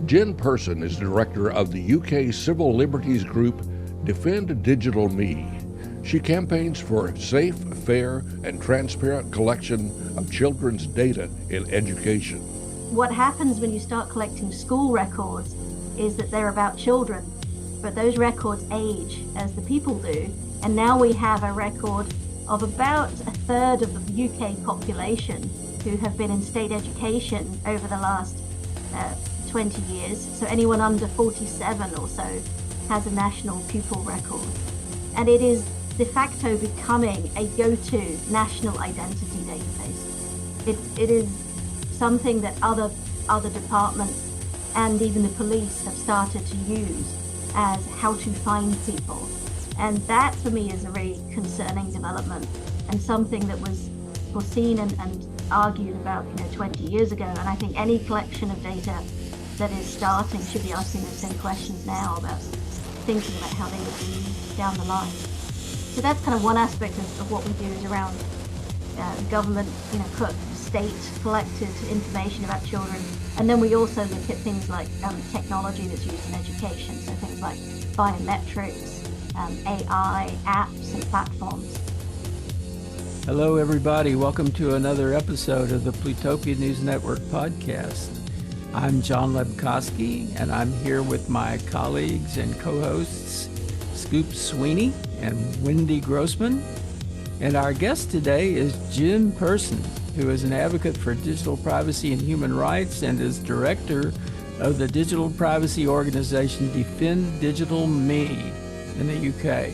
Jen Persson is director of the UK civil liberties group Defend Digital Me. She campaigns for safe, fair, and transparent collection of children's data in education. What happens when you start collecting school records is that they're about children, but those records age as the people do. And now we have a record of about a third of the UK population who have been in state education over the last 20 years. So anyone under 47 or so has a national pupil record. And it is de facto becoming a go-to national identity database. It is something that other departments and even the police have started to use as how to find people. And that for me is a really concerning development and something that was foreseen and argued about 20 years ago. And I think any collection of data that is starting should be asking those same questions now about thinking about how they would be down the line. So that's kind of one aspect of what we do is around government, state collected information about children. And then we also look at things like technology that's used in education. So things like biometrics, AI, apps and platforms. Hello, everybody. Welcome to another episode of the Plutopia News Network podcast. I'm John Lebkowski, and I'm here with my colleagues and co-hosts, Scoop Sweeney and Wendy Grossman. And our guest today is Jen Persson, who is an advocate for digital privacy and human rights and is director of the digital privacy organization Defend Digital Me in the UK.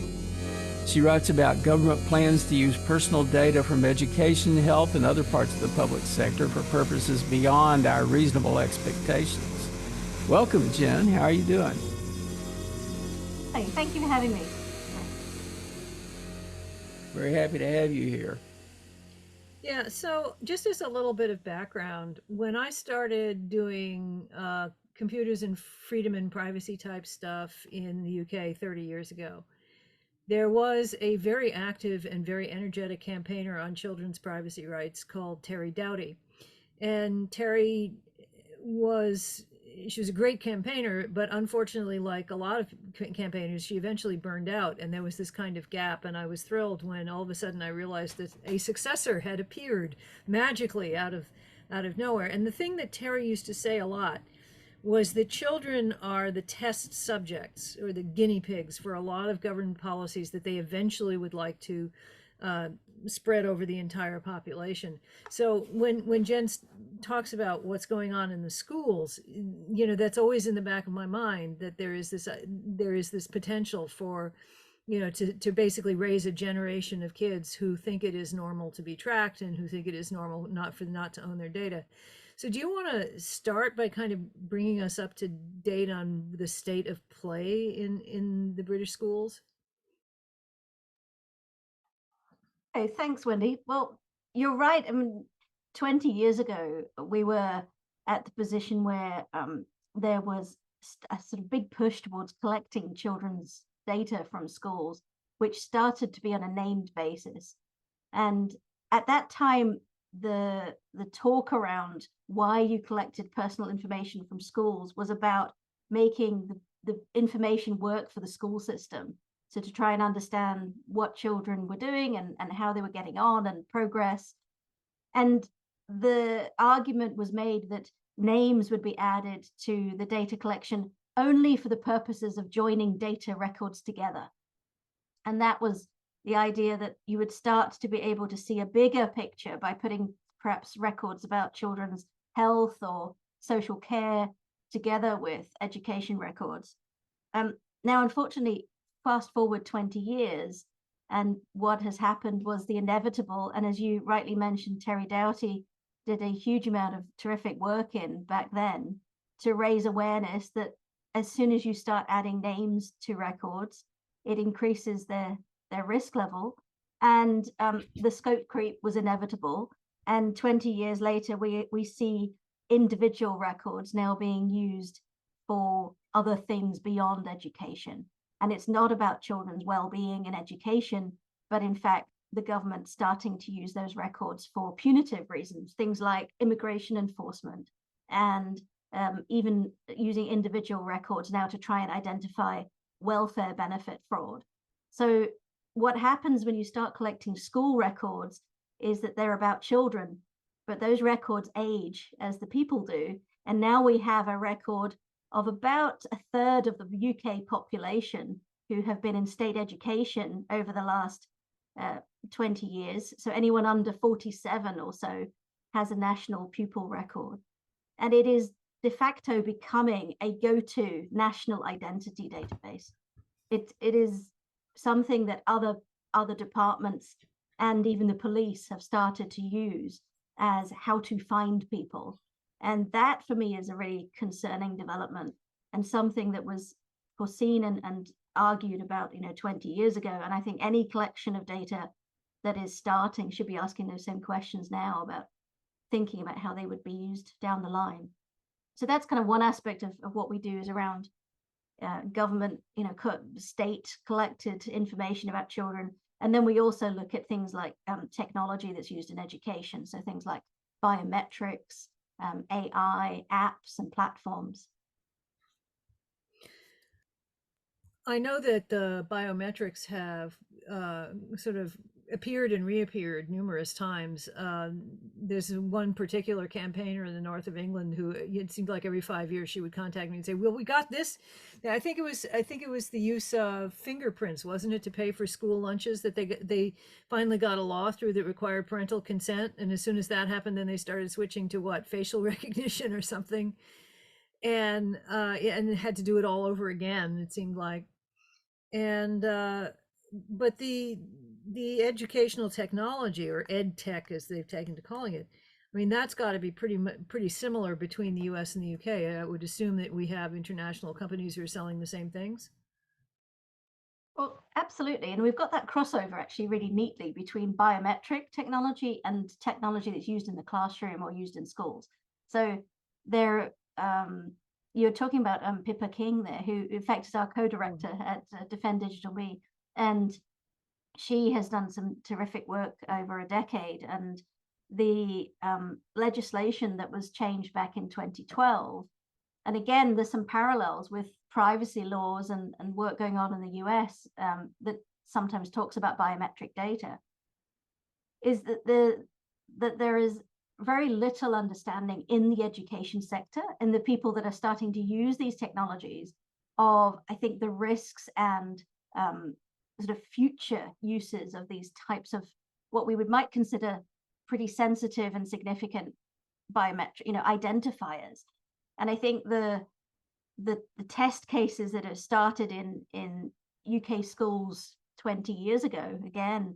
She writes about government plans to use personal data from education, health, and other parts of the public sector for purposes beyond our reasonable expectations. Welcome, Jen. How are you doing? Hey, thank you for having me. Very happy to have you here. Yeah, so just as a little bit of background, when I started doing computers and freedom and privacy type stuff in the UK 30 years ago, there was a very active and very energetic campaigner on children's privacy rights called Terry Doughty. And Terry she was a great campaigner, but unfortunately, like a lot of campaigners, she eventually burned out, and there was this kind of gap. And I was thrilled when all of a sudden I realized that a successor had appeared magically out of nowhere. And the thing that Terry used to say a lot was that children are the test subjects or the guinea pigs for a lot of government policies that they eventually would like to spread over the entire population. So when Jen talks about what's going on in the schools, that's always in the back of my mind, that there is this potential for, to basically raise a generation of kids who think it is normal to be tracked and who think it is normal not to own their data. So do you want to start by kind of bringing us up to date on the state of play in the British schools? Hey, thanks, Wendy. Well, you're right. I mean, 20 years ago, we were at the position where there was a sort of big push towards collecting children's data from schools, which started to be on a named basis. And at that time, the talk around why you collected personal information from schools was about making the information work for the school system. So to try and understand what children were doing and how they were getting on and progress. And the argument was made that names would be added to the data collection only for the purposes of joining data records together. And that was the idea that you would start to be able to see a bigger picture by putting perhaps records about children's health or social care together with education records. Now, unfortunately, fast forward 20 years, and what has happened was the inevitable. And as you rightly mentioned, Terry Doughty did a huge amount of terrific work back then to raise awareness that as soon as you start adding names to records, it increases their risk level. And the scope creep was inevitable. And 20 years later, we see individual records now being used for other things beyond education. And it's not about children's well-being and education, but in fact, the government starting to use those records for punitive reasons, things like immigration enforcement and even using individual records now to try and identify welfare benefit fraud. So what happens when you start collecting school records is that they're about children, but those records age as the people do. And now we have a record of about a third of the UK population who have been in state education over the last 20 years. So anyone under 47 or so has a national pupil record. And it is de facto becoming a go-to national identity database. It is something that other departments and even the police have started to use as how to find people. And that for me is a really concerning development and something that was foreseen and argued about 20 years ago. And I think any collection of data that is starting should be asking those same questions now about thinking about how they would be used down the line. So that's kind of one aspect of what we do is around government, state collected information about children. And then we also look at things like technology that's used in education. So things like biometrics, AI, apps, and platforms. I know that the biometrics have sort of appeared and reappeared numerous times. There's one particular campaigner in the north of England who it seemed like every 5 years she would contact me and say, "Well, we got this." I think it was the use of fingerprints, wasn't it, to pay for school lunches that they finally got a law through that required parental consent, and as soon as that happened, then they started switching to what, facial recognition or something, and had to do it all over again. It seemed like. And but the educational technology, or ed tech as they've taken to calling it, I mean, that's got to be pretty similar between the US and the UK. I would assume that we have international companies who are selling the same things. Well, absolutely. And we've got that crossover actually really neatly between biometric technology and technology that's used in the classroom or used in schools. So there, you're talking about Pippa King there, who in fact is our co-director at Defend Digital Me, and she has done some terrific work over a decade. And the legislation that was changed back in 2012, and again, there's some parallels with privacy laws and work going on in the US that sometimes talks about biometric data, is that there is very little understanding in the education sector and the people that are starting to use these technologies of, I think, the risks and sort of future uses of these types of what we might consider pretty sensitive and significant biometric, identifiers. And I think the test cases that have started in UK schools 20 years ago, again,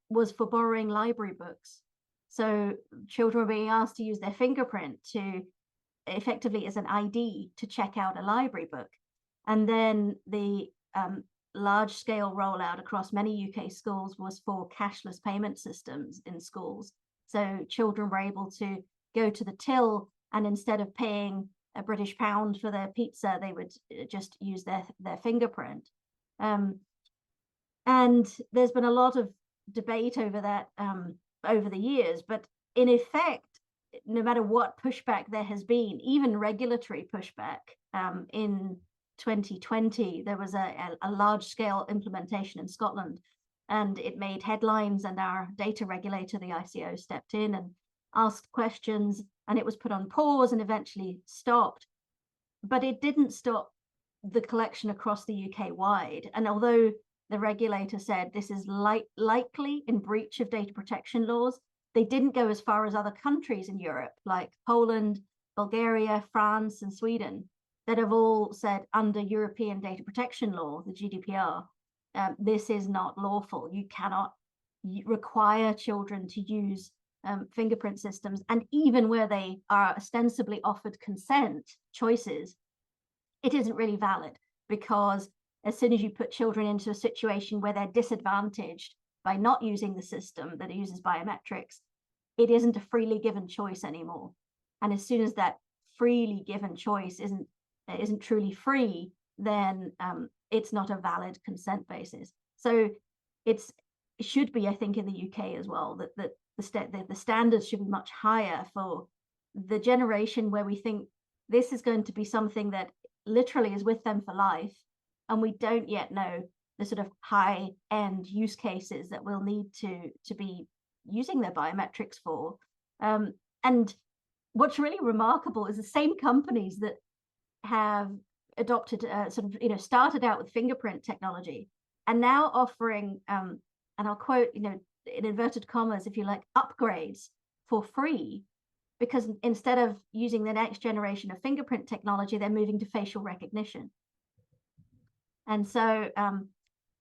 was for borrowing library books. So children were being asked to use their fingerprint to effectively as an ID to check out a library book. And then the large scale rollout across many UK schools was for cashless payment systems in schools. So children were able to go to the till, and instead of paying a British pound for their pizza, they would just use their fingerprint. And there's been a lot of debate over that over the years, but in effect, no matter what pushback there has been, even regulatory pushback, in 2020, there was a large-scale implementation in Scotland, and it made headlines, and our data regulator, the ICO, stepped in and asked questions, and it was put on pause and eventually stopped. But it didn't stop the collection across the UK wide. And although the regulator said this is likely in breach of data protection laws, they didn't go as far as other countries in Europe, like Poland, Bulgaria, France, and Sweden, that have all said under European data protection law, the GDPR, this is not lawful. You cannot require children to use fingerprint systems. And even where they are ostensibly offered consent choices, it isn't really valid, because as soon as you put children into a situation where they're disadvantaged by not using the system that uses biometrics, it isn't a freely given choice anymore. And as soon as that freely given choice isn't truly free, then it's not a valid consent basis. So it should be, I think, in the UK as well, that the standards should be much higher for the generation where we think this is going to be something that literally is with them for life. And we don't yet know the sort of high-end use cases that we'll need to be using their biometrics for. And what's really remarkable is the same companies that have adopted started out with fingerprint technology and now offering and I'll quote, in inverted commas, if you like, upgrades for free, because instead of using the next generation of fingerprint technology, they're moving to facial recognition. And so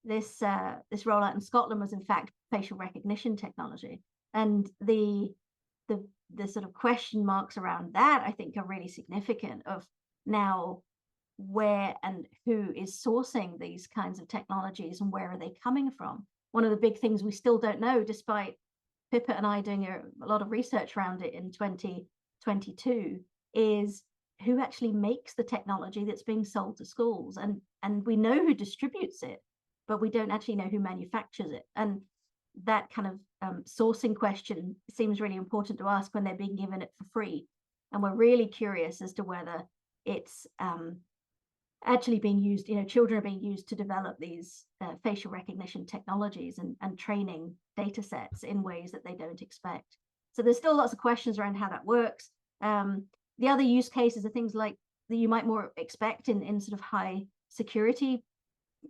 this rollout in Scotland was in fact facial recognition technology, and the sort of question marks around that, I think, are really significant, of now where and who is sourcing these kinds of technologies and where are they coming from. One of the big things we still don't know, despite Pippa and I doing a lot of research around it in 2022, is who actually makes the technology that's being sold to schools. And we know who distributes it, but we don't actually know who manufactures it. And that kind of sourcing question seems really important to ask when they're being given it for free. And we're really curious as to whether it's actually being used, children are being used to develop these facial recognition technologies and training data sets in ways that they don't expect. So there's still lots of questions around how that works. The other use cases are things like that you might more expect in sort of high security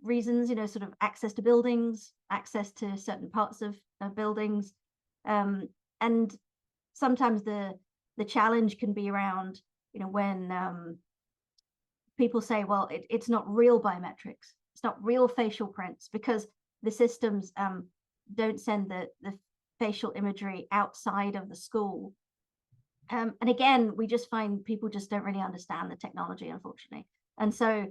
reasons, sort of access to buildings, access to certain parts of buildings. And sometimes the challenge can be around, when people say, well, it's not real biometrics, it's not real facial prints, because the systems don't send the facial imagery outside of the school. And again, we just find people just don't really understand the technology, unfortunately. And so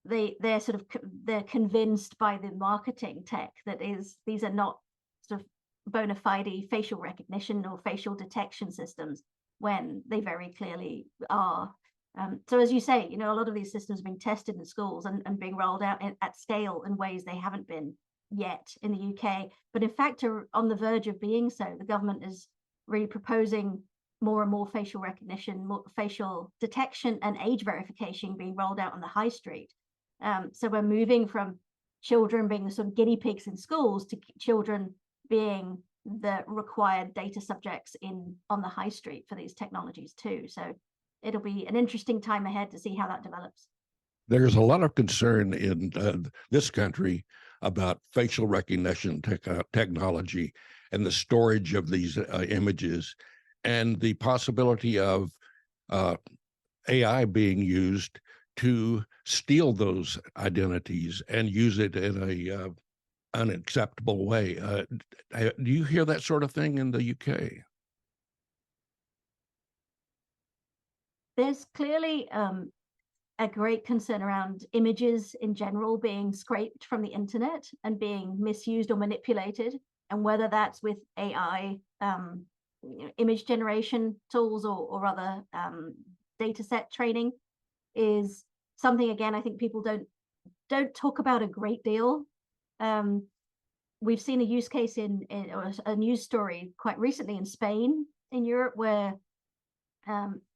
they're convinced by the marketing tech that these are not sort of bona fide facial recognition or facial detection systems, when they very clearly are. So as you say, a lot of these systems are being tested in schools and being rolled out at scale in ways they haven't been yet in the UK. But in fact, are on the verge of being so. The government is really proposing more and more facial recognition, more facial detection and age verification being rolled out on the high street. So we're moving from children being the sort of guinea pigs in schools to children being the required data subjects on the high street for these technologies too. So it'll be an interesting time ahead to see how that develops. There's a lot of concern in this country about facial recognition technology and the storage of these images, and the possibility of AI being used to steal those identities and use it in a unacceptable way. Do you hear that sort of thing in the UK? There's clearly a great concern around images in general being scraped from the internet and being misused or manipulated, and whether that's with AI image generation tools or other data set training is something, again, I think people don't talk about a great deal. We've seen a use case in a news story quite recently in Spain, in Europe, where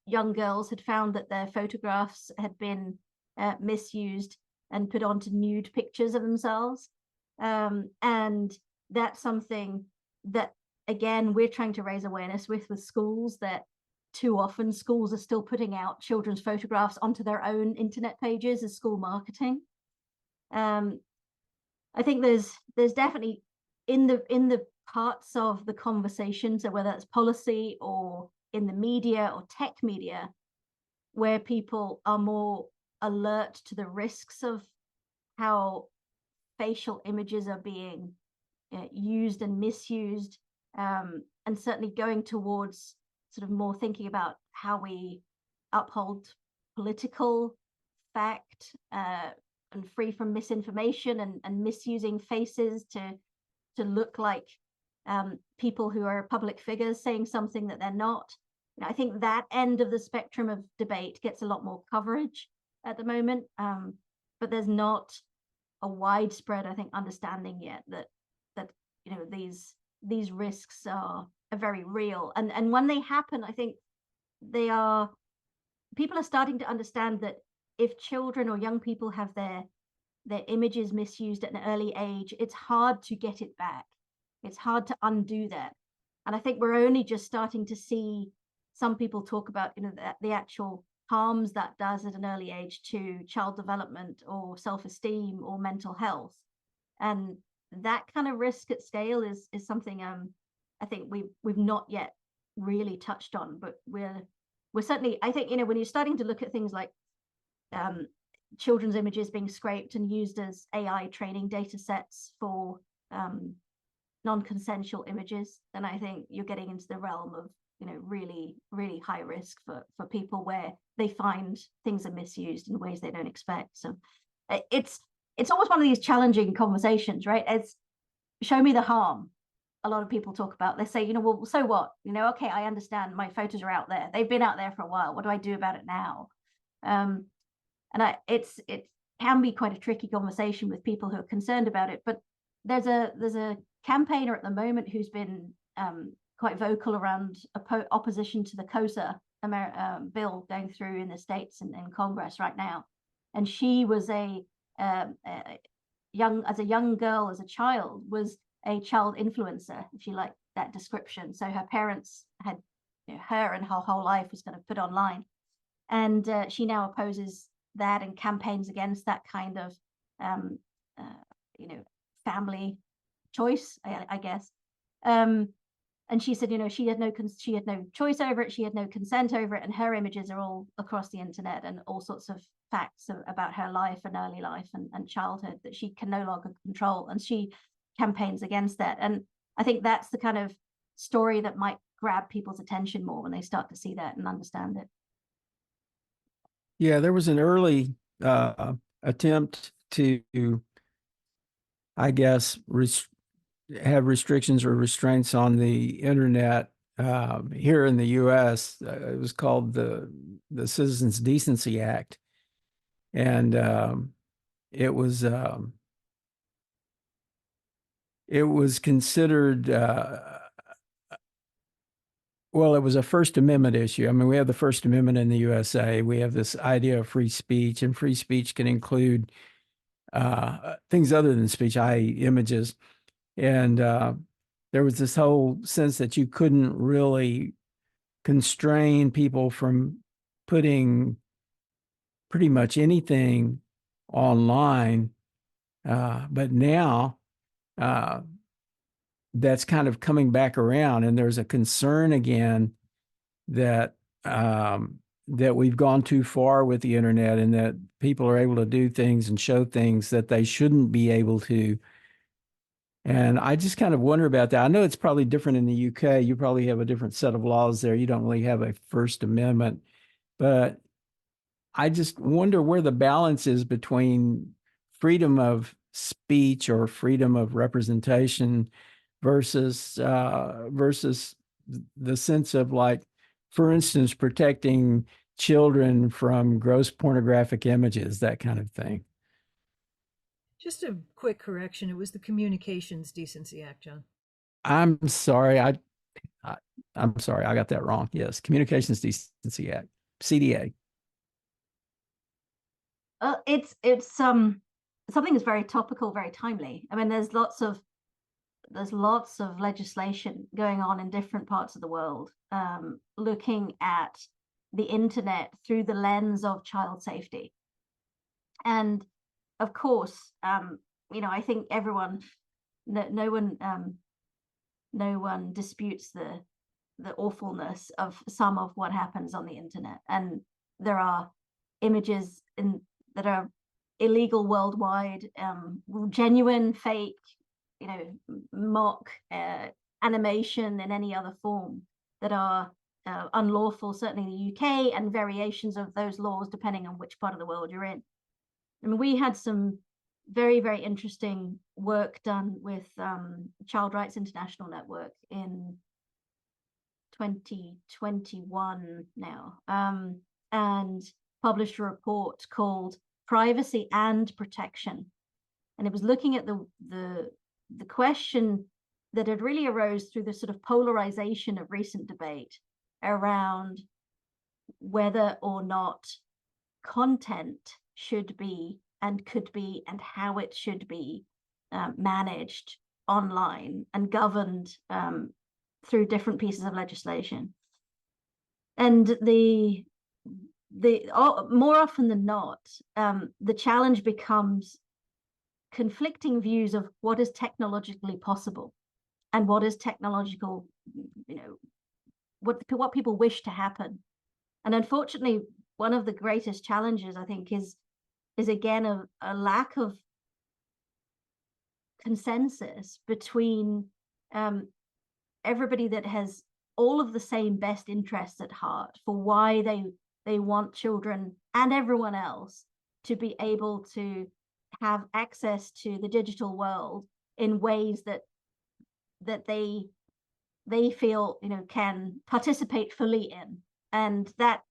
young girls had found that their photographs had been misused and put onto nude pictures of themselves. And that's something that, again, we're trying to raise awareness with schools, that too often schools are still putting out children's photographs onto their own internet pages as school marketing. I think there's definitely in the parts of the conversation, so whether it's policy or in the media or tech media, where people are more alert to the risks of how facial images are being used and misused, and certainly going towards sort of more thinking about how we uphold political fact and free from misinformation and misusing faces to look like people who are public figures saying something that they're not. I think that end of the spectrum of debate gets a lot more coverage at the moment, but there's not a widespread, I think, understanding yet that these risks are very real, and when they happen, I think they are people are starting to understand that if children or young people have their images misused at an early age, it's hard to get it back. It's hard to undo that. And I think we're only just starting to see some people talk about, the actual harms that does at an early age to child development or self-esteem or mental health. And that kind of risk at scale is something I think we've not yet really touched on, but we're certainly, I think, when you're starting to look at things like children's images being scraped and used as AI training data sets for non-consensual images, then I think you're getting into the realm of really, really high risk for people where they find things are misused in ways they don't expect. So it's always one of these challenging conversations, right? It's show me the harm. A lot of people talk about, they say, well, so what? Okay, I understand my photos are out there. They've been out there for a while. What do I do about it now? And it can be quite a tricky conversation with people who are concerned about it. But there's a campaigner at the moment who's been quite vocal around opposition to the COSA bill going through in the States and in Congress right now. And she was as a young girl, as a child, was a child influencer, if you like that description. So her parents had her and her whole life was kind of put online. And she now opposes that and campaigns against that kind of family choice, I guess. And she said, she had no choice over it. She had no consent over it. And her images are all across the internet and all sorts of facts about her life and early life and childhood that she can no longer control. And she campaigns against that. And I think that's the kind of story that might grab people's attention more when they start to see that and understand it. Yeah, there was an early attempt to, I guess, have restrictions or restraints on the internet here in the U.S. It was called the Citizens Decency Act, and it was considered. Well, it was a First Amendment issue. I mean, we have the First Amendment in the USA. We have this idea of free speech, and free speech can include things other than speech, i.e. images. And there was this whole sense that you couldn't really constrain people from putting pretty much anything online. But now that's kind of coming back around, and there's a concern again that that we've gone too far with the internet, and that people are able to do things and show things that they shouldn't be able to. And I just kind of wonder about that. I know it's probably different in the UK. You probably have a different set of laws there. You don't really have a First Amendment, but I just wonder where the balance is between freedom of speech or freedom of representation versus the sense of, like, for instance, protecting children from gross pornographic images, that kind of thing. Just a quick correction. It was the Communications Decency Act, John. I'm sorry. I'm sorry. I got that wrong. Yes. Communications Decency Act, CDA. It's something that's very topical, very timely. I mean, there's lots of legislation going on in different parts of the world, looking at the internet through the lens of child safety. And of course, I think no one disputes the awfulness of some of what happens on the internet. And there are images that are illegal worldwide, genuine, fake, mock, animation in any other form that are unlawful, certainly in the UK, and variations of those laws depending on which part of the world you're in. I mean, we had some very, very interesting work done with Child Rights International Network in 2021 now, and published a report called Privacy and Protection. And it was looking at the question that had really arose through the sort of polarization of recent debate around whether or not content should be and could be and how it should be managed online and governed through different pieces of legislation. And more often than not, the challenge becomes conflicting views of what is technologically possible and what is technological, what people wish to happen. And unfortunately, one of the greatest challenges, I think, is again a lack of consensus between everybody that has all of the same best interests at heart for why they want children and everyone else to be able to have access to the digital world in ways that they feel can participate fully in. And that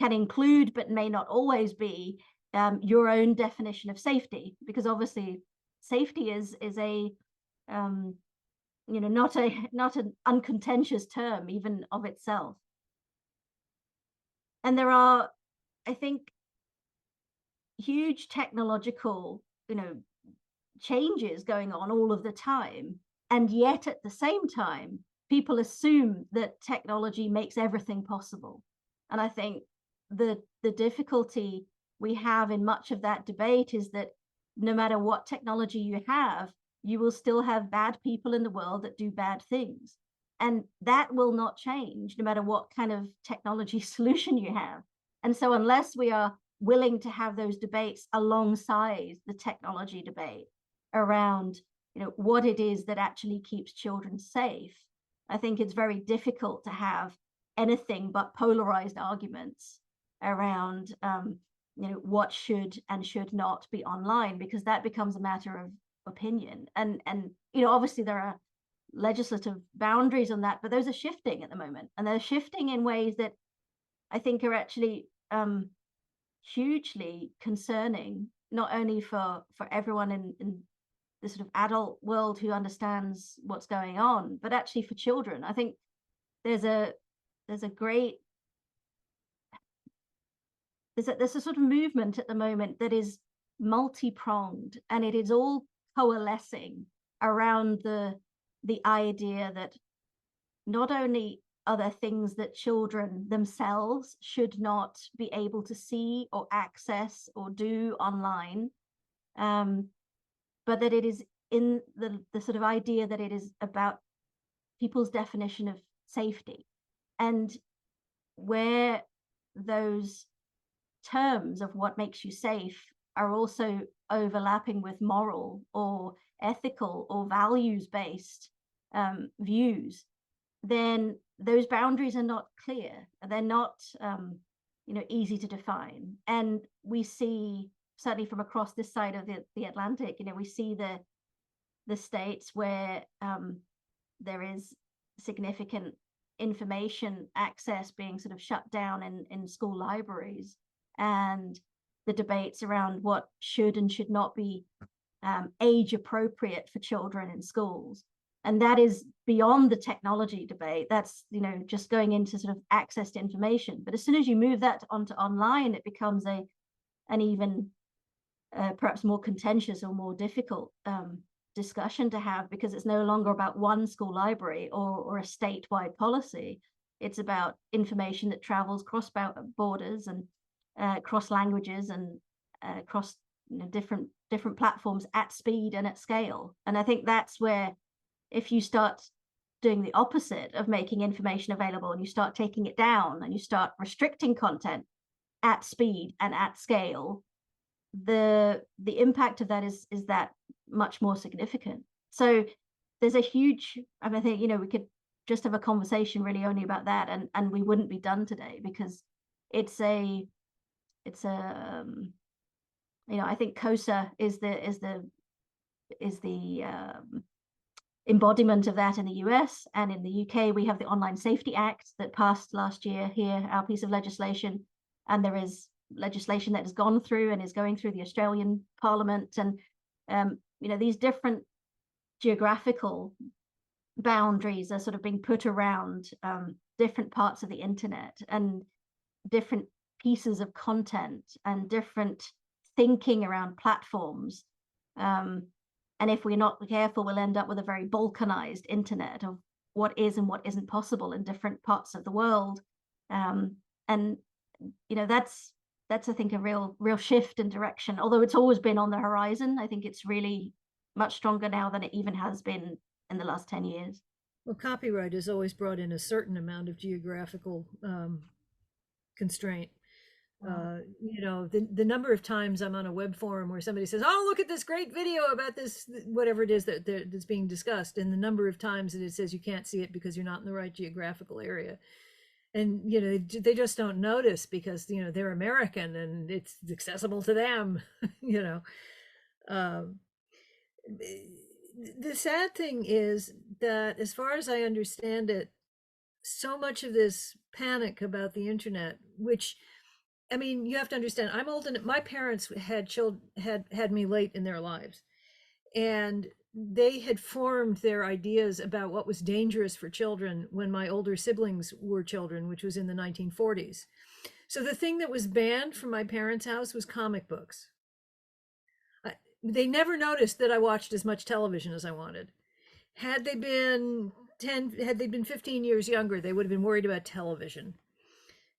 can include, but may not always be, your own definition of safety, because obviously safety is a not an uncontentious term even of itself. And there are, I think, huge technological changes going on all of the time, and yet at the same time people assume that technology makes everything possible. And I think the difficulty we have in much of that debate is that no matter what technology you have, you will still have bad people in the world that do bad things. And that will not change no matter what kind of technology solution you have. And so unless we are willing to have those debates alongside the technology debate around what it is that actually keeps children safe, I think it's very difficult to have anything but polarized arguments around what should and should not be online, because that becomes a matter of opinion. And obviously there are legislative boundaries on that, but those are shifting at the moment, and they're shifting in ways that I think are actually hugely concerning, not only for everyone in the sort of adult world who understands what's going on, but actually for children. I think there's a sort of movement at the moment that is multi-pronged, and it is all coalescing around the idea that not only are there things that children themselves should not be able to see or access or do online, but that it is in the sort of idea that it is about people's definition of safety, and where those terms of what makes you safe are also overlapping with moral or ethical or values-based views, then those boundaries are not clear. They're not easy to define. And we see, certainly from across this side of the Atlantic, we see the states where there is significant information access being sort of shut down in school libraries, and the debates around what should and should not be age appropriate for children in schools. And that is beyond the technology debate. That's just going into sort of access to information. But as soon as you move that onto online, it becomes an even perhaps more contentious or more difficult discussion to have, because it's no longer about one school library or a statewide policy. It's about information that travels cross borders and cross languages and across different platforms at speed and at scale. And I think that's where, if you start doing the opposite of making information available and you start taking it down and you start restricting content at speed and at scale, the impact of that is that much more significant. So there's a huge, I think we could just have a conversation really only about that, and we wouldn't be done today, because it's a I think COSA is the embodiment of that in the US. And in the UK, we have the Online Safety Act that passed last year here, our piece of legislation. And there is legislation that has gone through and is going through the Australian Parliament. And, these different geographical boundaries are sort of being put around different parts of the internet. And different pieces of content and different thinking around platforms. And if we're not careful, we'll end up with a very balkanized internet of what is and what isn't possible in different parts of the world. And that's I think a real shift in direction. Although it's always been on the horizon, I think it's really much stronger now than it even has been in the last 10 years. Well, copyright has always brought in a certain amount of geographical constraint. The number of times I'm on a web forum where somebody says, "Oh, look at this great video about this, whatever it is that's being discussed," and the number of times that it says you can't see it because you're not in the right geographical area. And they just don't notice because they're American and it's accessible to them. The sad thing is that, as far as I understand it, so much of this panic about the internet, which, I mean, you have to understand, I'm old, and my parents had me late in their lives, and they had formed their ideas about what was dangerous for children when my older siblings were children, which was in the 1940s. So the thing that was banned from my parents' house was comic books. They never noticed that I watched as much television as I wanted. Had they been 15 years younger, they would have been worried about television.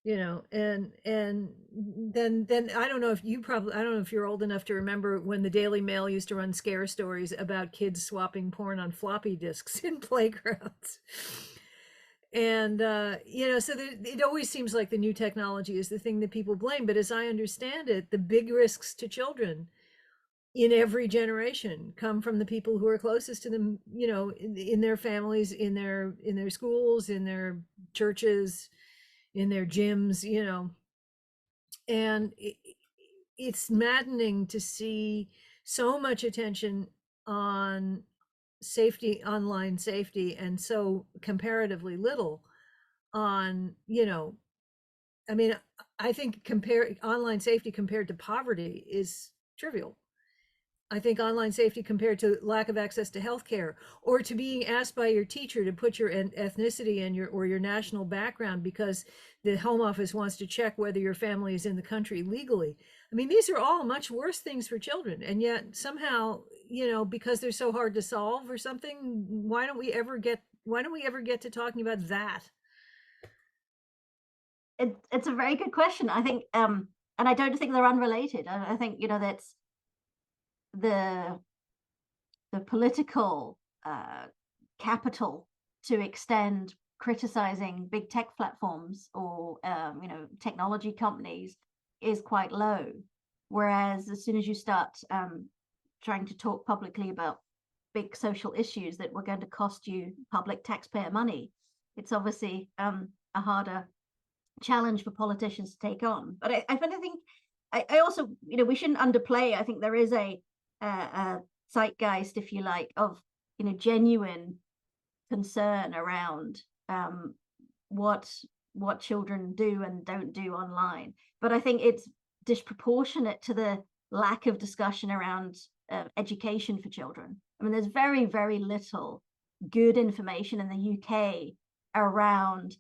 And then I don't know if you're old enough to remember when the Daily Mail used to run scare stories about kids swapping porn on floppy disks in playgrounds. And so it always seems like the new technology is the thing that people blame. But as I understand it, the big risks to children in every generation come from the people who are closest to them, in their families, in their schools, in their churches, in their gyms, and it's maddening to see so much attention on safety, online safety, and so comparatively little on, I mean, I think online safety compared to poverty is trivial. I think online safety compared to lack of access to healthcare, or to being asked by your teacher to put your ethnicity and your national background because the Home Office wants to check whether your family is in the country legally. I mean, these are all much worse things for children, and yet somehow, because they're so hard to solve or something, why don't we ever get to talking about that? It's a very good question. I think, and I don't think they're unrelated. I think that's the political capital to extend criticizing big tech platforms or technology companies is quite low, whereas as soon as you start trying to talk publicly about big social issues that were going to cost you public taxpayer money, it's obviously a harder challenge for politicians to take on. But I think I also, we shouldn't underplay. I think there is a zeitgeist, if you like, of genuine concern around what children do and don't do online. But I think it's disproportionate to the lack of discussion around education for children. I mean, there's very, very little good information in the UK around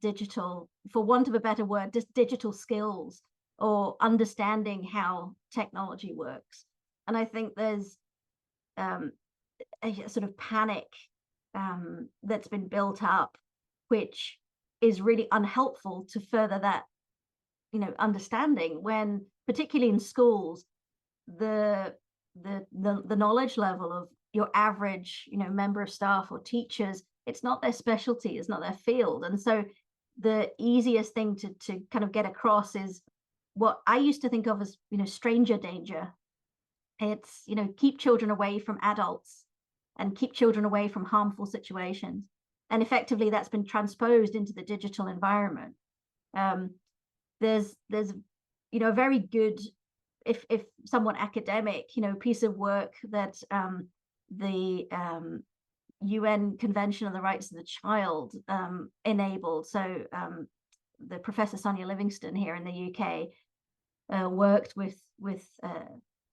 digital, for want of a better word, just digital skills or understanding how technology works. And I think there's a sort of panic that's been built up, which is really unhelpful to further that, understanding, when particularly in schools, the knowledge level of your average, member of staff or teachers, it's not their specialty, it's not their field. And so the easiest thing to kind of get across is what I used to think of as, stranger danger. It's, keep children away from adults and keep children away from harmful situations. And effectively that's been transposed into the digital environment. There's a very good, if somewhat academic, piece of work that the UN Convention on the Rights of the Child enabled. So the Professor Sonia Livingston here in the UK worked with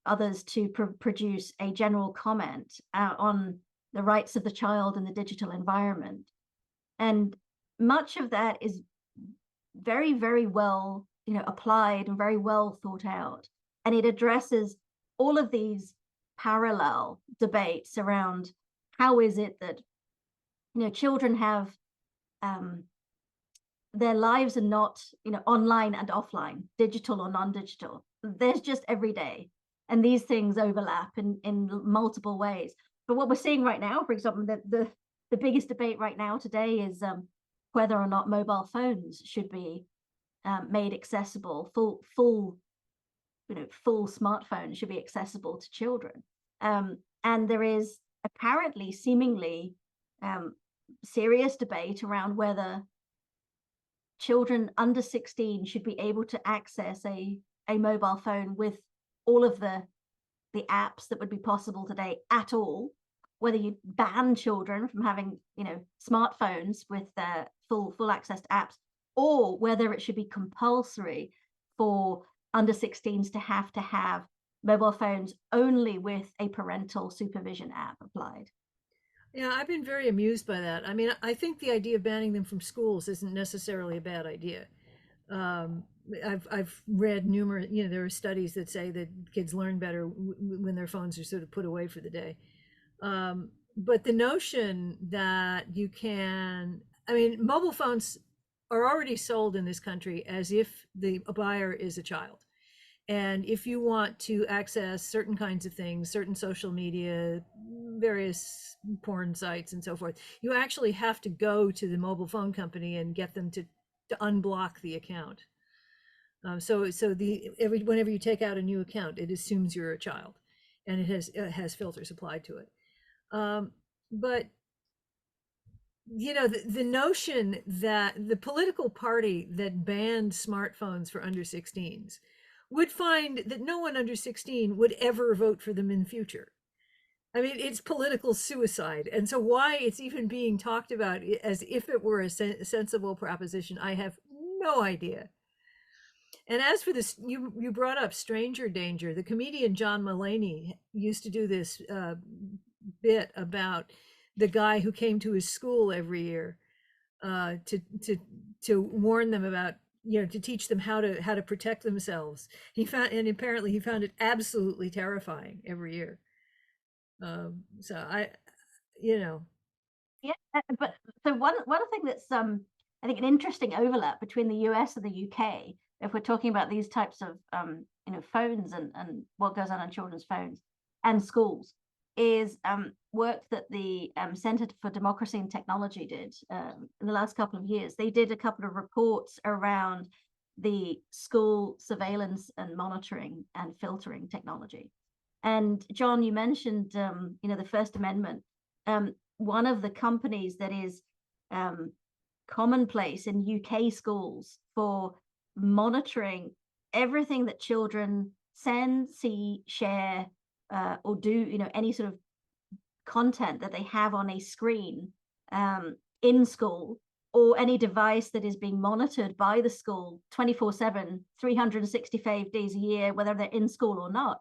others to produce a general comment on the rights of the child in the digital environment. And much of that is very, very well, applied and very well thought out. And it addresses all of these parallel debates around how is it that, children have, their lives are not, online and offline, digital or non-digital. There's just every day. And these things overlap in multiple ways. But what we're seeing right now, for example, the biggest debate right now today is whether or not mobile phones should be made accessible, full smartphones should be accessible to children. And there is apparently, seemingly, serious debate around whether children under 16 should be able to access a mobile phone with all of the apps that would be possible today at all, whether you ban children from having, smartphones with full access to apps, or whether it should be compulsory for under 16s to have mobile phones only with a parental supervision app applied. Yeah, I've been very amused by that. I mean, I think the idea of banning them from schools isn't necessarily a bad idea. I've read numerous, there are studies that say that kids learn better when their phones are sort of put away for the day. But the notion that you can, I mean, mobile phones are already sold in this country as if the buyer is a child. And if you want to access certain kinds of things, certain social media, various porn sites and so forth, you actually have to go to the mobile phone company and get them to unblock the account. So whenever you take out a new account, it assumes you're a child, and it has filters applied to it. But the notion that the political party that banned smartphones for under 16s would find that no one under 16 would ever vote for them in the future. I mean, it's political suicide. And so why it's even being talked about as if it were a sensible proposition, I have no idea. And as for this, you brought up stranger danger. The comedian John Mulaney used to do this bit about the guy who came to his school every year to warn them about, to teach them how to protect themselves. Apparently he found it absolutely terrifying every year. So Yeah, but so one thing that's I think an interesting overlap between the US and the UK, if we're talking about these types of phones and what goes on children's phones and schools, is work that the Center for Democracy and Technology did in the last couple of years. They did a couple of reports around the school surveillance and monitoring and filtering technology. And John, you mentioned the First Amendment. One of the companies that is commonplace in UK schools for monitoring everything that children send, see, share, or do, any sort of content that they have on a screen in school, or any device that is being monitored by the school 24/7, 365 days a year, whether they're in school or not.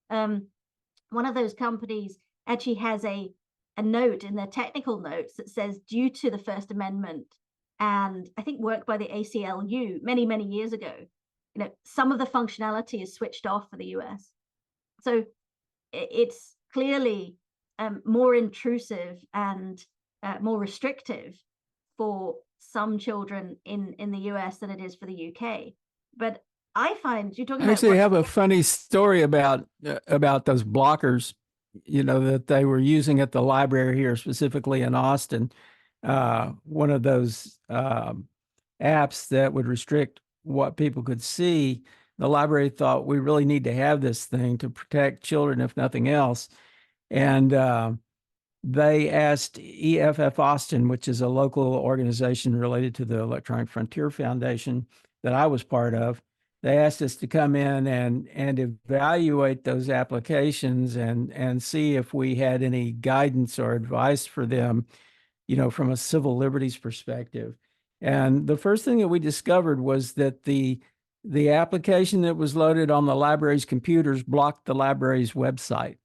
One of those companies actually has a note in their technical notes that says, due to the First Amendment, and I think worked by the ACLU many, many years ago, some of the functionality is switched off for the US. So it's clearly more intrusive and more restrictive for some children in the US than it is for the UK. But I find you're talking I actually have a funny story about those blockers, that they were using at the library here, specifically in Austin. One of those apps that would restrict what people could see. The library thought, we really need to have this thing to protect children, if nothing else. And they asked EFF Austin, which is a local organization related to the Electronic Frontier Foundation that I was part of. They asked us to come in and evaluate those applications and see if we had any guidance or advice for them, from a civil liberties perspective. And the first thing that we discovered was that the application that was loaded on the library's computers blocked the library's website,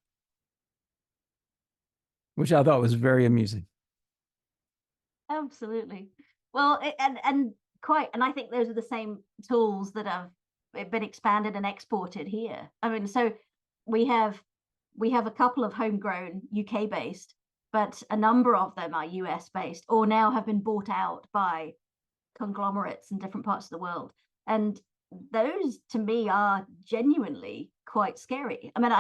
which I thought was very amusing. Absolutely. Well, and quite, and I think those are the same tools that have been expanded and exported here. I mean, so we have a couple of homegrown UK based, but a number of them are US based or now have been bought out by conglomerates in different parts of the world. And those to me are genuinely quite scary. I mean,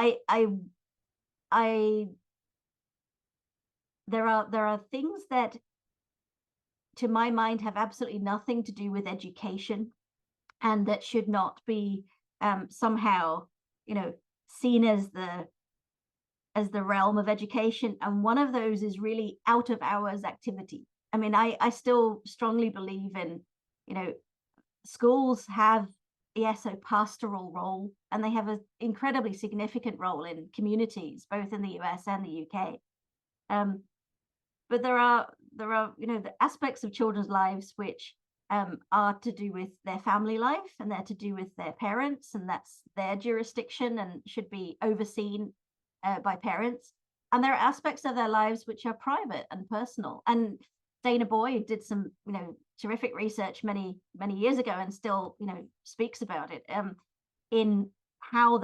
there are things that to my mind have absolutely nothing to do with education and that should not be somehow, seen as the realm of education. And one of those is really out of hours activity. I mean, I still strongly believe in, schools have, yes, a pastoral role, and they have an incredibly significant role in communities, both in the US and the UK. But there are the aspects of children's lives which are to do with their family life, and they're to do with their parents, and that's their jurisdiction and should be overseen by parents. And there are aspects of their lives which are private and personal. And Dana Boyd did some terrific research many years ago, and still speaks about it in how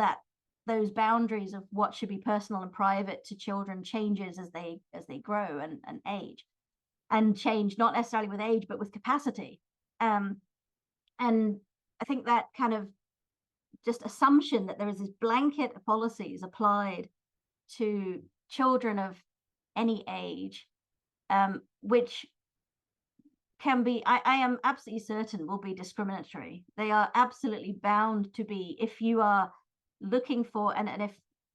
those boundaries of what should be personal and private to children changes as they grow and age, and change not necessarily with age but with capacity. And I think that kind of just assumption that there is this blanket of policies applied to children of any age, which can be, I am absolutely certain will be discriminatory. They are absolutely bound to be, if you are looking for, and if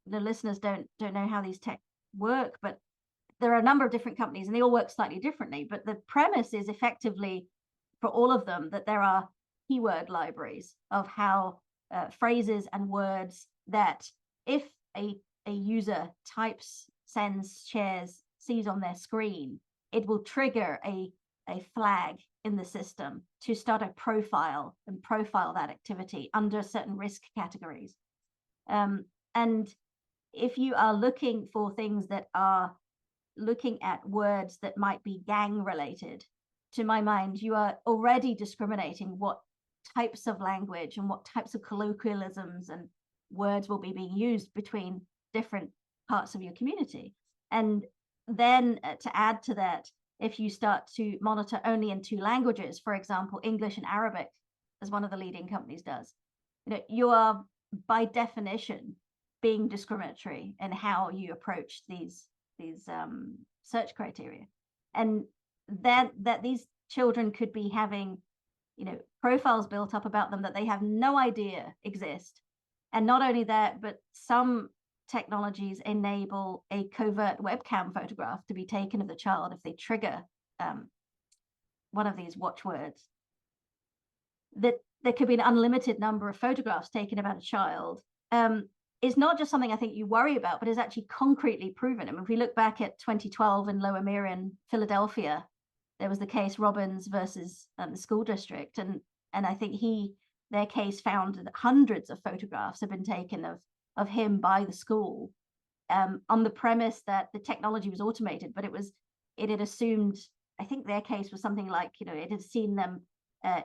the listeners don't know how these tech work, but there are a number of different companies and they all work slightly differently. But the premise is effectively for all of them that there are keyword libraries of how phrases and words that if a user types, sends, shares, sees on their screen, it will trigger a flag in the system to start a profile and profile that activity under certain risk categories. And if you are looking for things that are looking at words that might be gang related, to my mind, you are already discriminating what types of language and what types of colloquialisms and words will be being used between different parts of your community. And then to add to that, if you start to monitor only in 2 languages, for example, English and Arabic, as one of the leading companies does, you are by definition being discriminatory in how you approach these search criteria. And that these children could be having profiles built up about them that they have no idea exist. And not only that, but some technologies enable a covert webcam photograph to be taken of the child if they trigger one of these watchwords. That there could be an unlimited number of photographs taken about a child is not just something I think you worry about, but is actually concretely proven. I mean, if we look back at 2012 in Lower Merion, Philadelphia, there was the case Robbins versus the school district, and I think their case found that hundreds of photographs have been taken of him by the school on the premise that the technology was automated, but it had assumed, I think their case was something like, it had seen them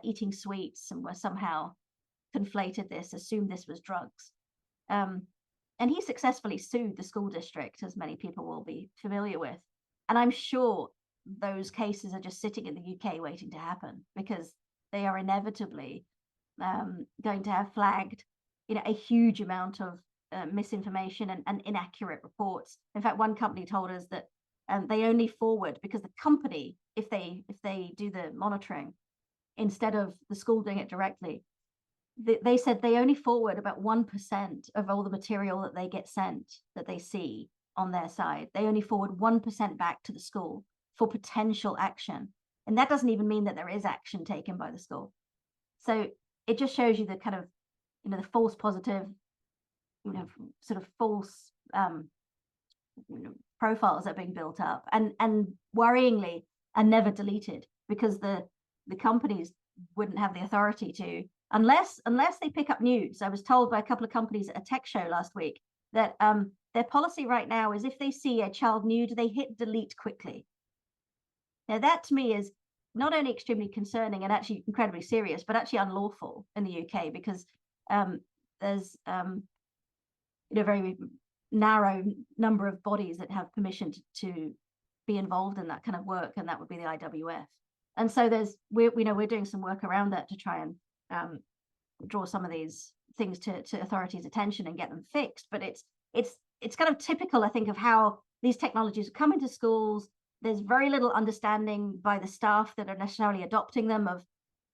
eating sweets and were somehow conflated this, assumed this was drugs. And he successfully sued the school district, as many people will be familiar with. And I'm sure those cases are just sitting in the UK waiting to happen, because they are inevitably going to have flagged a huge amount of misinformation and inaccurate reports. In fact, one company told us that they only forward, because the company, if they do the monitoring instead of the school doing it directly, they said they only forward about 1% of all the material that they get sent, that they see on their side. They only forward 1% back to the school for potential action. And that doesn't even mean that there is action taken by the school. So it just shows you the kind of, the false positive, sort of false profiles that are being built up, and worryingly are never deleted, because the companies wouldn't have the authority to, unless they pick up nudes. I was told by a couple of companies at a tech show last week that their policy right now is if they see a child nude, they hit delete quickly. Now that to me is not only extremely concerning and actually incredibly serious, but actually unlawful in the UK, because there's a very narrow number of bodies that have permission to be involved in that kind of work, and that would be the IWF. And so we're doing some work around that to try and draw some of these things to authorities' attention and get them fixed. But it's kind of typical, I think, of how these technologies come into schools. There's very little understanding by the staff that are necessarily adopting them of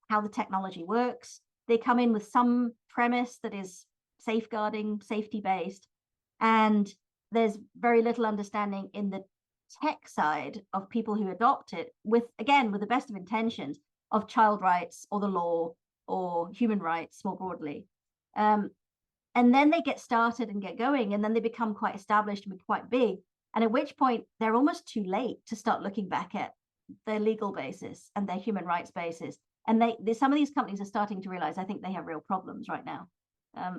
how the technology works. They come in with some premise that is safeguarding, safety-based, and there's very little understanding in the tech side of people who adopt it with the best of intentions of child rights or the law or human rights more broadly. And then they get started and get going, and then they become quite established and quite big. And at which point they're almost too late to start looking back at their legal basis and their human rights basis. And some of these companies are starting to realize, I think, they have real problems right now.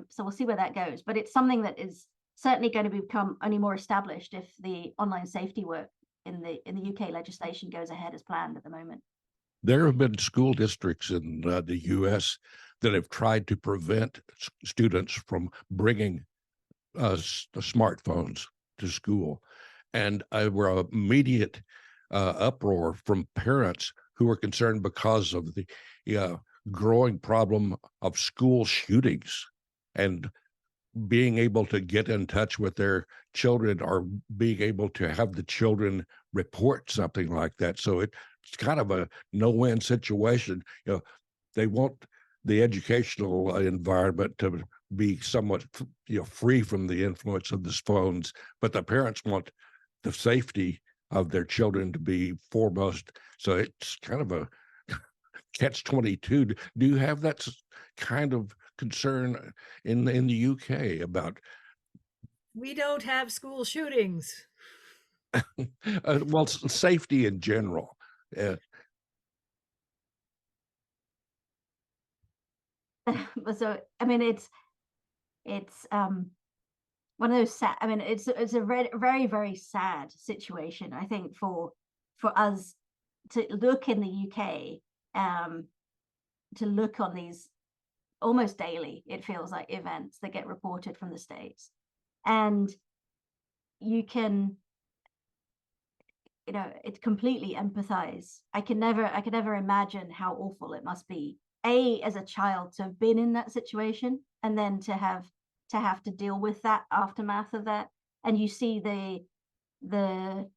So we'll see where that goes. But it's something that is certainly going to become only more established if the online safety work in the UK legislation goes ahead as planned at the moment. There have been school districts in the U.S. that have tried to prevent students from bringing smartphones to school, and were immediate uproar from parents who were concerned because of the growing problem of school shootings, and being able to get in touch with their children or being able to have the children report something like that. So it's kind of a no-win situation. They want the educational environment to be somewhat free from the influence of the phones, but the parents want the safety of their children to be foremost. So it's kind of a catch-22. Do you have that kind of concern in the UK about? We don't have school shootings. Well, safety in general. So I mean, it's one of those sad. I mean, it's a very, very sad situation, I think, for us to look in the UK, to look on these almost daily, it feels like, events that get reported from the States. And you can, it's completely empathize. I could never imagine how awful it must be, as a child, to have been in that situation, and then to have to deal with that aftermath of that. And you see the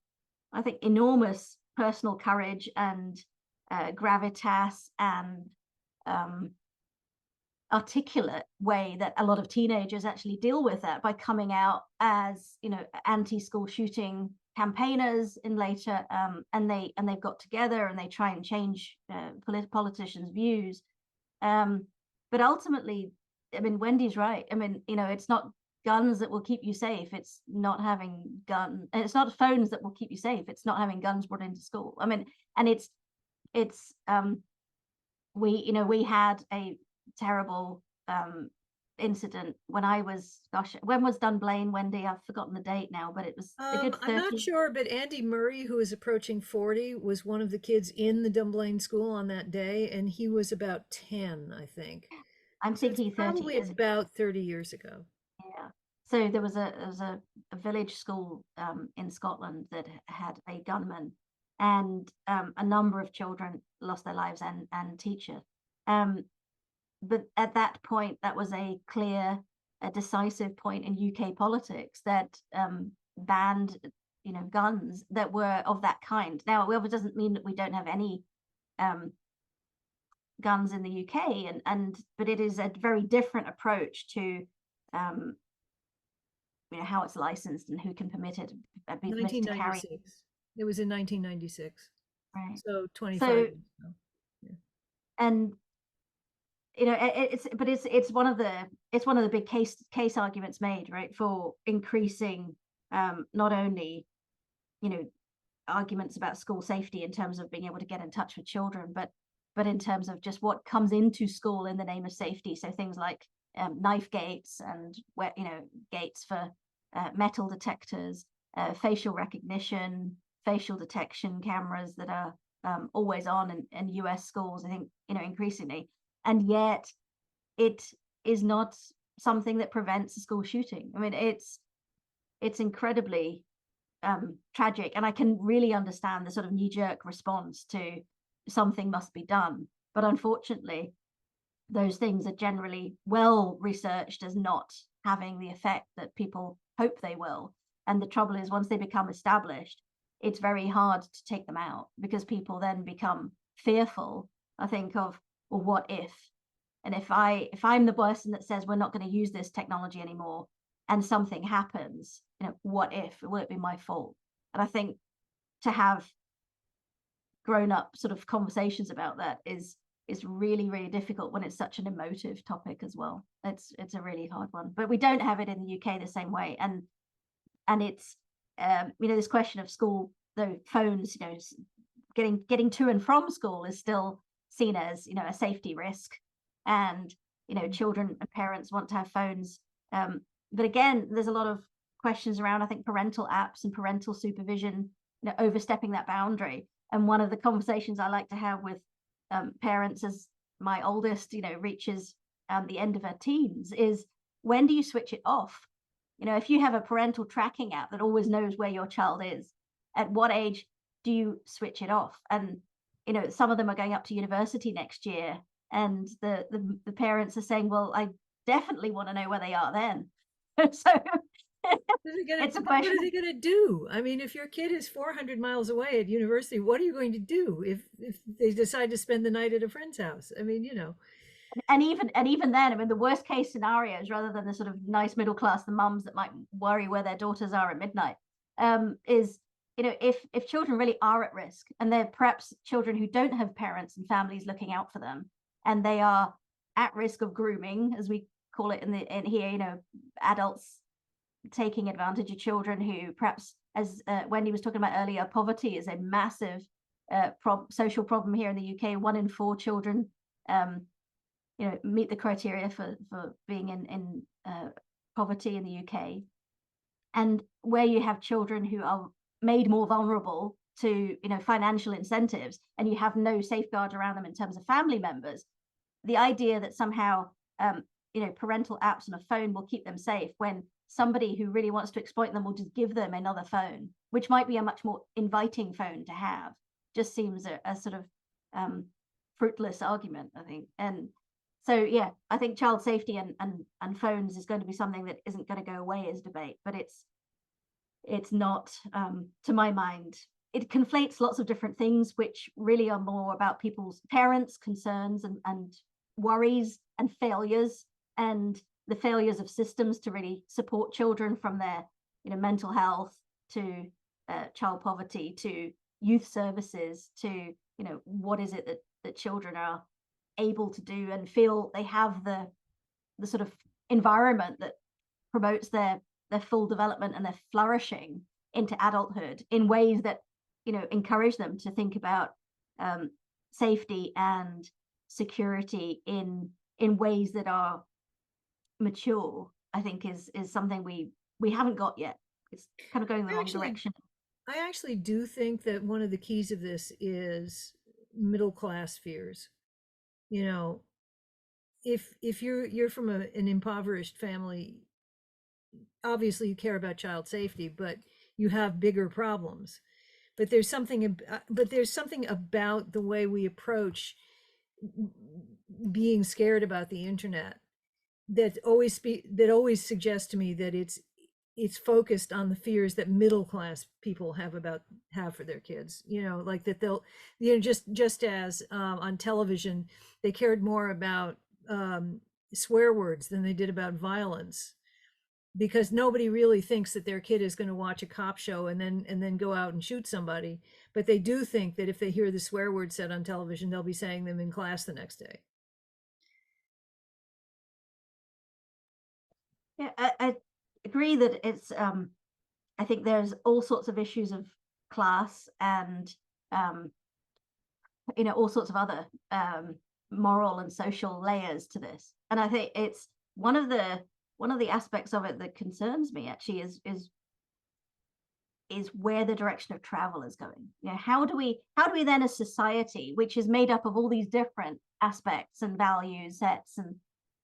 I think enormous personal courage and gravitas and articulate way that a lot of teenagers actually deal with that, by coming out as anti-school shooting campaigners in later, and they've got together and they try and change politicians' views, but ultimately, I mean, Wendy's right. I mean, it's not guns that will keep you safe. It's not having guns, and it's not phones that will keep you safe. It's not having guns brought into school. I mean, and it's we had a terrible incident when I was, when was Dunblane, Wendy? I've forgotten the date now, but it was a good 30. I'm not sure, but Andy Murray, who is approaching 40, was one of the kids in the Dunblane school on that day, and he was about 10, I think. I'm thinking 30 probably years about 30 years ago. Yeah. So there was a village school in Scotland that had a gunman, and a number of children lost their lives, and teacher. But at that point, that was a clear, a decisive point in UK politics that banned, guns that were of that kind. Now, it doesn't mean that we don't have any guns in the UK, but it is a very different approach to how it's licensed and who can permit it, be permitted to carry. 1996. It was in 1996. Right. So 25 years ago. Yeah. And it's one of the big case arguments made, right, for increasing not only arguments about school safety in terms of being able to get in touch with children, but in terms of just what comes into school in the name of safety. So things like knife gates, and gates for metal detectors, facial recognition, facial detection cameras that are always on in US schools, I think, increasingly. And yet it is not something that prevents a school shooting. I mean, it's incredibly tragic, and I can really understand the sort of knee-jerk response to something must be done. But unfortunately, those things are generally well researched as not having the effect that people hope they will. And the trouble is, once they become established, it's very hard to take them out, because people then become fearful, I think, of, well, what if? And if I'm the person that says we're not going to use this technology anymore, and something happens, what if? Will it be my fault? And I think to have grown up sort of conversations about that is really, really difficult when it's such an emotive topic as well. It's a really hard one, but we don't have it in the UK the same way. And it's this question of school, though, phones, getting to and from school is still seen as a safety risk, and children and parents want to have phones, but again, there's a lot of questions around, I think, parental apps and parental supervision, overstepping that boundary. And one of the conversations I like to have with parents as my oldest reaches the end of her teens is, when do you switch it off? If you have a parental tracking app that always knows where your child is, at what age do you switch it off? And some of them are going up to university next year, and the parents are saying, well, I definitely want to know where they are then. So it's a question. What are they going to do? I mean, if your kid is 400 miles away at university, what are you going to do if they decide to spend the night at a friend's house? I mean, And even then, I mean, the worst case scenarios, rather than the sort of nice middle class, the mums that might worry where their daughters are at midnight, is if children really are at risk, and they're perhaps children who don't have parents and families looking out for them, and they are at risk of grooming, as we call it in here, adults taking advantage of children who perhaps, as Wendy was talking about earlier, poverty is a massive social problem here in the UK. 1 in 4 children meet the criteria for being in poverty in the UK. And where you have children who are made more vulnerable to financial incentives, and you have no safeguard around them in terms of family members, the idea that somehow parental apps on a phone will keep them safe, when somebody who really wants to exploit them will just give them another phone, which might be a much more inviting phone to have, just seems a sort of fruitless argument, I think. And so, yeah, I think child safety and phones is going to be something that isn't going to go away as debate, but it's not, to my mind, it conflates lots of different things, which really are more about people's parents' concerns and worries and failures, and the failures of systems to really support children, from their mental health to child poverty to youth services to what is it that children are able to do and feel they have the sort of environment that promotes their full development and their flourishing into adulthood in ways that encourage them to think about safety and security in ways that are mature, I think is something we haven't got yet. It's kind of going in the wrong direction. I actually do think that one of the keys of this is middle class fears. If you're from an impoverished family, obviously you care about child safety, but you have bigger problems. But there's something about the way we approach being scared about the internet that always suggests to me that it's focused on the fears that middle class people have for their kids. Like that they'll, just as on television they cared more about swear words than they did about violence, because nobody really thinks that their kid is going to watch a cop show and then go out and shoot somebody, but they do think that if they hear the swear word said on television, they'll be saying them in class the next day. Yeah, I agree that it's I think there's all sorts of issues of class and all sorts of other moral and social layers to this. And I think it's one of the aspects of it that concerns me actually is is where the direction of travel is going. You know, how do we then, as society, which is made up of all these different aspects and value sets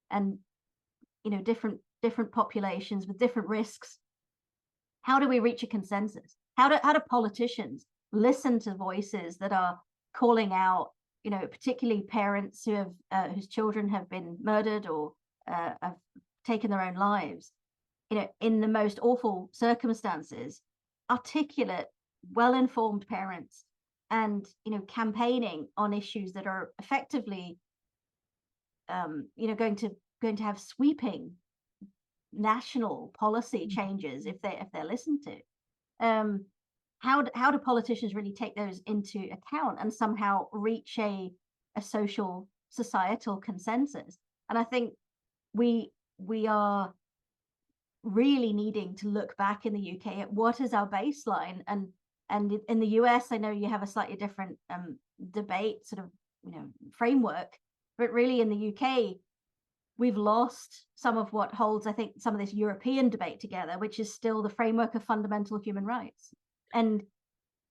and you know, different populations with different risks, how do we reach a consensus? How do politicians listen to voices that are calling out, you know, particularly parents who have whose children have been murdered or have taken their own lives, you know, in the most awful circumstances, articulate, well-informed parents, and, you know, campaigning on issues that are effectively, you know, going to have sweeping national policy changes if they're listened to. How do politicians really take those into account and somehow reach a social societal consensus? And I think we are really needing to look back in the UK at what is our baseline, and in the US, I know you have a slightly different debate sort of, you know, framework, but really in the UK, we've lost some of what holds, I think, some of this European debate together, which is still the framework of fundamental human rights. And,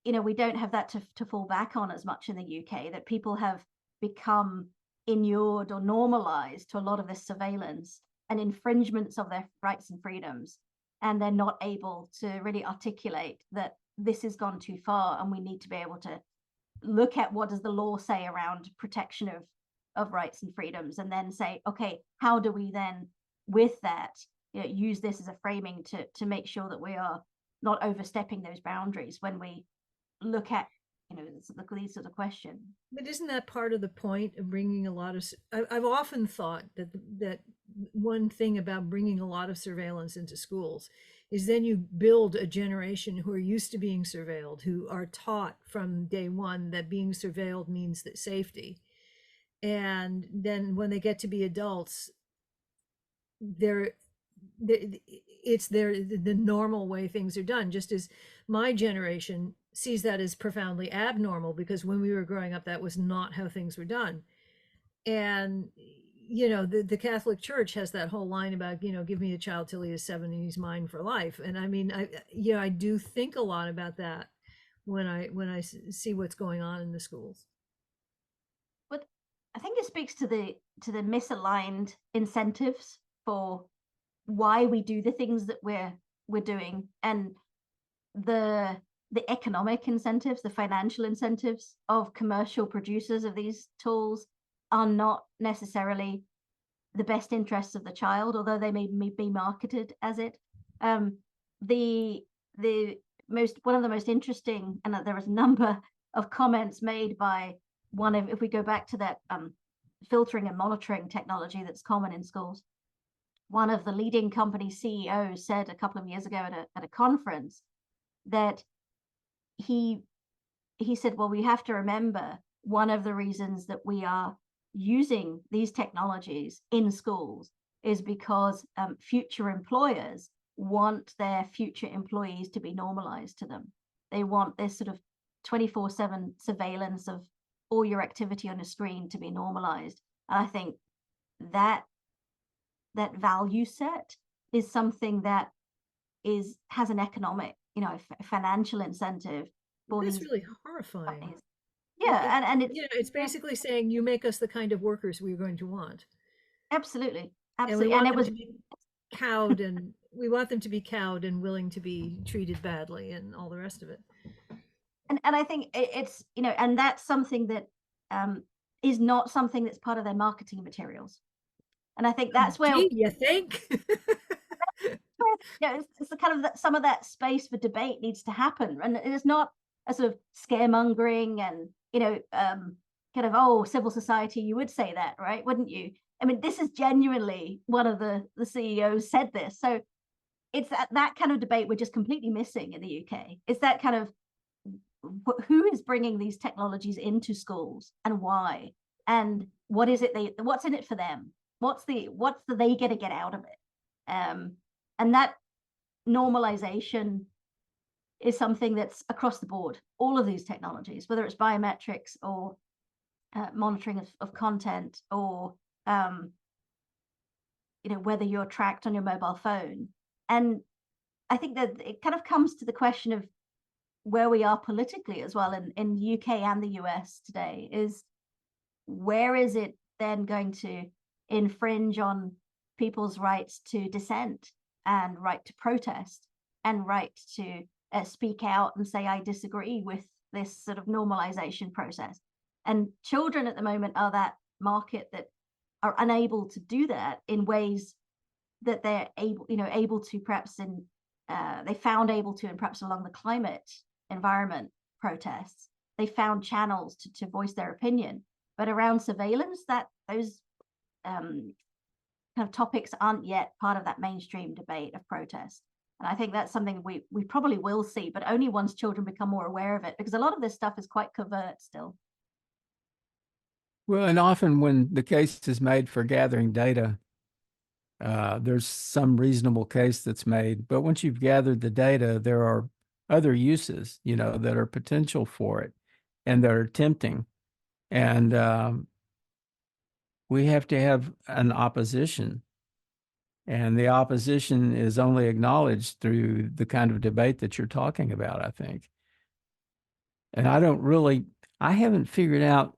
you know, we don't have that to fall back on as much in the UK, that people have become inured or normalized to a lot of this surveillance and infringements of their rights and freedoms. And they're not able to really articulate that this has gone too far and we need to be able to look at what does the law say around protection of rights and freedoms, and then say, okay, how do we then, with that, you know, use this as a framing to make sure that we are not overstepping those boundaries when we look at, you know, these sort of questions. But isn't that part of the point of bringing a lot of? I've often thought that one thing about bringing a lot of surveillance into schools is then you build a generation who are used to being surveilled, who are taught from day one that being surveilled means that safety. And then when they get to be adults, it's the normal way things are done, just as my generation sees that as profoundly abnormal, because when we were growing up, that was not how things were done. And, you know, the Catholic Church has that whole line about, you know, give me a child till he is 7 and he's mine for life. And I mean, I do think a lot about that when I see what's going on in the schools. But I think it speaks to the misaligned incentives for why we do the things that we're doing, and the economic incentives, the financial incentives of commercial producers of these tools are not necessarily the best interests of the child, although they may be marketed as it. One of the most interesting, and there was a number of comments made by if we go back to that filtering and monitoring technology that's common in schools, one of the leading company CEOs said a couple of years ago at a conference that he said, well, we have to remember one of the reasons that we are using these technologies in schools is because future employers want their future employees to be normalized to them. They want this sort of 24/7 surveillance of all your activity on a screen to be normalized. And I think that value set is something that has an economic, you know, financial incentive for That's these really horrifying. companies. Yeah, and it's, you know, it's basically saying you make us the kind of workers we're going to want. absolutely, And we absolutely. want And it them was to be cowed, and we want them to be cowed and willing to be treated badly and all the rest of it. and I think it's, you know, and that's something that is not something that's part of their marketing materials. And I think that's where, Gee, you think? yeah, it's the kind of some of that space for debate needs to happen, and it is not a sort of scaremongering and, you know, kind of, oh, civil society, you would say that, right? Wouldn't you? I mean, this is genuinely one of the CEOs said this, so it's that kind of debate we're just completely missing in the UK. It's that kind of who is bringing these technologies into schools and why, and what's in it for them? What's they going to get out of it? And that normalization is something that's across the board. All of these technologies, whether it's biometrics or monitoring of content, or you know, whether you're tracked on your mobile phone. And I think that it kind of comes to the question of where we are politically as well in the UK and the US today is, where is it then going to infringe on people's rights to dissent and right to protest and right to speak out and say, I disagree with this sort of normalization process? And children at the moment are that market that are unable to do that in ways that they're able to perhaps they found able to, and perhaps along the climate environment protests, they found channels to voice their opinion. But around surveillance, that those kind of topics aren't yet part of that mainstream debate of protest. And I think that's something we probably will see, but only once children become more aware of it, because a lot of this stuff is quite covert still. Well, and often when the case is made for gathering data, there's some reasonable case that's made. But once you've gathered the data, there are other uses, that are potential for it and that are tempting. And we have to have an opposition. And the opposition is only acknowledged through the kind of debate that you're talking about, I think. And I haven't figured out,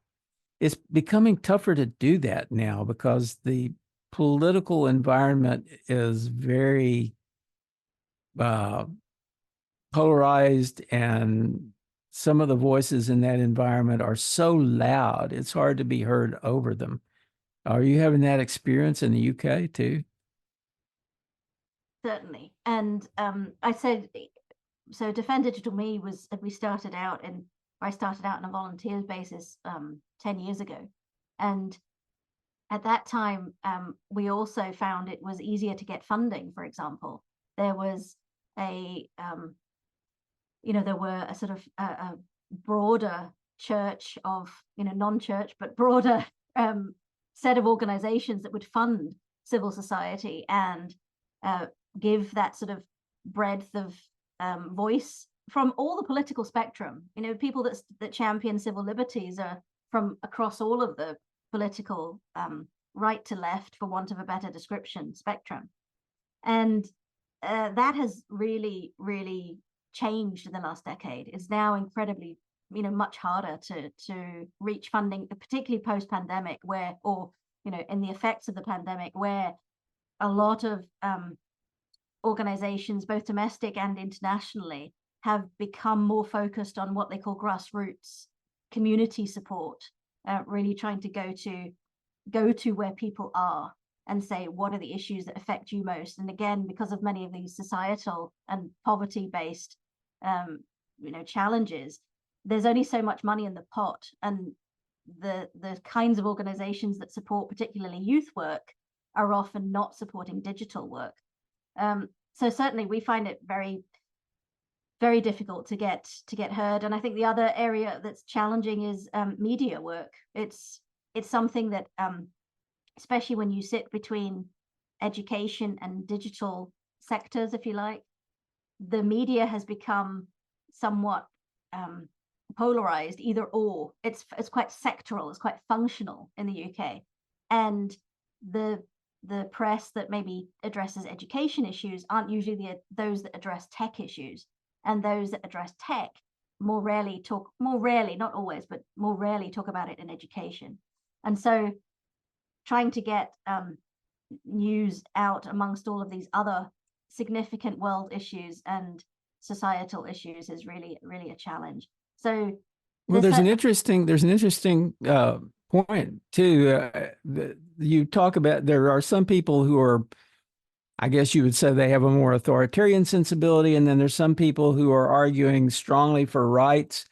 it's becoming tougher to do that now because the political environment is very polarized, and some of the voices in that environment are so loud, it's hard to be heard over them. Are you having that experience in the UK too? Certainly. And I said, so Defend Digital Me I started out on a volunteer basis 10 years ago. And at that time, we also found it was easier to get funding. For example, there was there were a sort of a broader church of, non-church, but broader set of organizations that would fund civil society and give that sort of breadth of voice from all the political spectrum. People that champion civil liberties are from across all of the political right to left, for want of a better description, spectrum. And that has really, really changed in the last decade. It's now incredibly, much harder to reach funding, particularly post-pandemic, in the effects of the pandemic, where a lot of organizations, both domestic and internationally, have become more focused on what they call grassroots community support, really trying to go to where people are and say, what are the issues that affect you most? And again, because of many of these societal and poverty-based challenges, there's only so much money in the pot, and the kinds of organizations that support particularly youth work are often not supporting digital work. So certainly we find it very, very difficult to get heard. And I think the other area that's challenging is media work. It's something that, especially when you sit between education and digital sectors, if you like, the media has become somewhat polarized, either or. It's quite sectoral, it's quite functional in the UK. And the press that maybe addresses education issues aren't usually those that address tech issues. And those that address tech more rarely, not always, but more rarely talk about it in education. And so trying to get news out amongst all of these other significant world issues and societal issues is really, really a challenge. So there's an interesting point too. You talk about, there are some people who are, I guess you would say, they have a more authoritarian sensibility, and then there's some people who are arguing strongly for rights.